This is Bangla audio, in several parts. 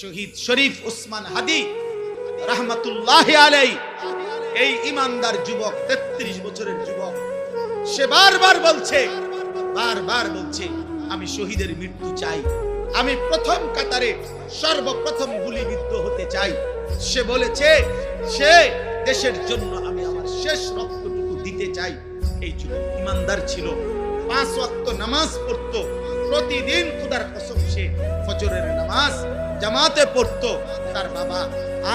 শহীদ শরীফ ওসমান হাদি রাহমাতুল্লাহি আলাইহি, এই ইমানদার যুবক, 33 বছরের যুবক, সে বারবার বলছে আমি শহীদের মৃত্যু চাই, আমি প্রথম কাতারে সর্বপ্রথম গুলিবিদ্ধ হতে চাই। সে বলেছে সে দেশের জন্য আমি আমার শেষ রক্তটুকু দিতে চাই। এই যুবক ইমানদার ছিল, 5 ওয়াক্ত নামাজ পড়তো প্রতিদিন, খোদার কসম সে ফজরের নামাজ জামাতে পড়তো। তার বাবা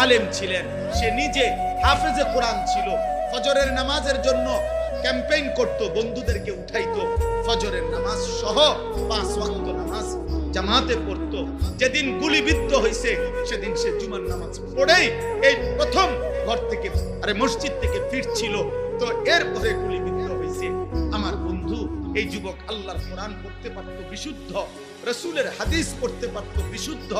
আলেম ছিলেন, সে নিজে হাফেজে কোরআন ছিল। ফজরের নামাজের জন্য ক্যাম্পেইন করত, বন্ধুদেরকে উঠাইতো, ফজরের নামাজ সহ 5 ওয়াক্ত নামাজ জামাতে পড়তো। যেদিন গুলিবিদ্ধ হয়েছে সেদিন সে জুমার নামাজ পড়েই এই প্রথম ঘর থেকে মসজিদ থেকে ফিরছিল, তো এরপরে গুলিবিদ্ধ হয়েছে। আমার বন্ধু এই যুবক আল্লাহর কোরআন পড়তে পারত বিশুদ্ধ, রাসূলের হাদিস পড়তে পারত বিশুদ্ধ,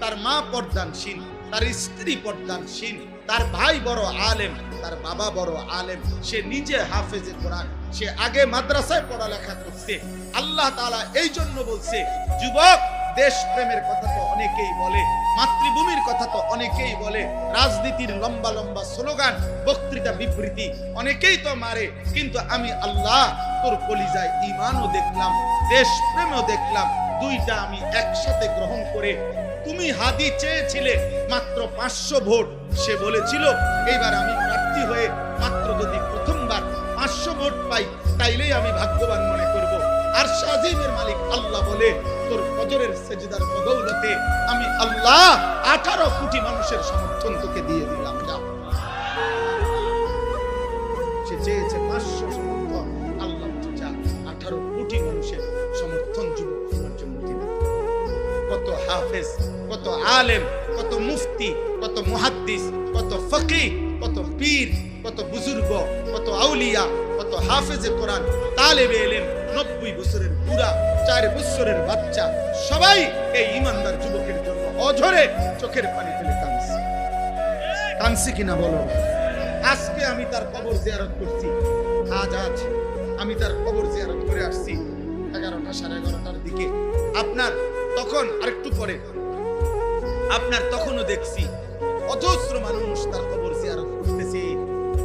তার মা পর্দানশীল, তার স্ত্রী পর্দানশীল, তার ভাই বড় আলেম, তার বাবা বড় আলেম, সে নিজে হাফেজে কোরআন, সে আগে মাদ্রাসায় পড়ালেখা করছে। আল্লাহ তাআলা এই জন্য বলছে, যুবক দেশ প্রেমের কথা তো অনেকেই বলে, মাতৃভূমির কথা তো অনেকেই বলে, রাজনীতির লম্বা লম্বা স্লোগান, বক্তৃতা বিবৃতি অনেকেই তো মারে, কিন্তু আমি আল্লাহ তোর কলিজায় ঈমানও দেখলাম, দেশ প্রেমও দেখলাম, দুইটা আমি একসাথে গ্রহণ করে। তুমি হাদি চেয়েছিলে মাত্র 500 ভোট, সে বলেছিল এইবার আমি প্রার্থী হয়ে মাত্র যদি প্রথমবার 500 ভোট পাই তাইলেই আমি ভাগ্যবান মনে করব। আর শাজিমের মালিক আল্লাহ বলে, তোর ফজরের সেজদার বদৌলতে আমি আল্লাহ 18 কোটি মানুষের সমর্থন তোকে দিয়ে দিলাম। যাও, সে চেয়েছে 500 সমর্থন, আল্লাহ যা 18 কোটি মানুষের সমর্থন যুবক তোমার জন্য দিলাম। কত হাফেজ, কত আলেম, কত মুফতি, কত মুহাদ্দিস, কত ফকিহ, কত পীর, কত বুজুর্গ, কত আউলিয়া, কত হাফেজে কোরআন, তালেবে ইলম, 90 বছরের বুড়া, 4 বছরের বাচ্চা, সবাই এই ইমানদার যুবকের জন্য অঝরে চোখের পানি ফেলে কাঁদছে কিনা বলো? আজকে আমি তার কবর জিয়ারত করছি, আজ আমি তার কবর জিয়ারত করে আসছি 11টা 11:30টার দিকে। আপনার তখন আরেকটু পরে আপনার তখনও দেখছি অজস্র মানুষ তার কবর জিয়ারত করতেছে।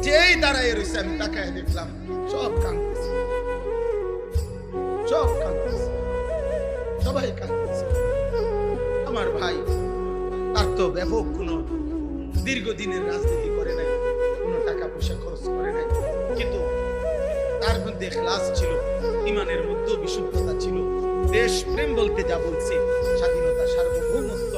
যেই দাঁড়ায় রয়েছে আমি তাকায় দেখলাম সব কাঁদতেছে, সবাই কাঁদতেছে। আমার ভাই, তার তো ব্যাপক কোন দীর্ঘদিনের রাজনীতি করে নাই, কোনো টাকা পয়সা খরচ করে নাই, কিন্তু তার মধ্যে ইখলাস ছিল, ইমানের মধ্যে বিশুদ্ধতা ছিল। দেশ প্রেম বলতে যা বলছে, স্বাধীনতা, সার্বভৌমত্ব,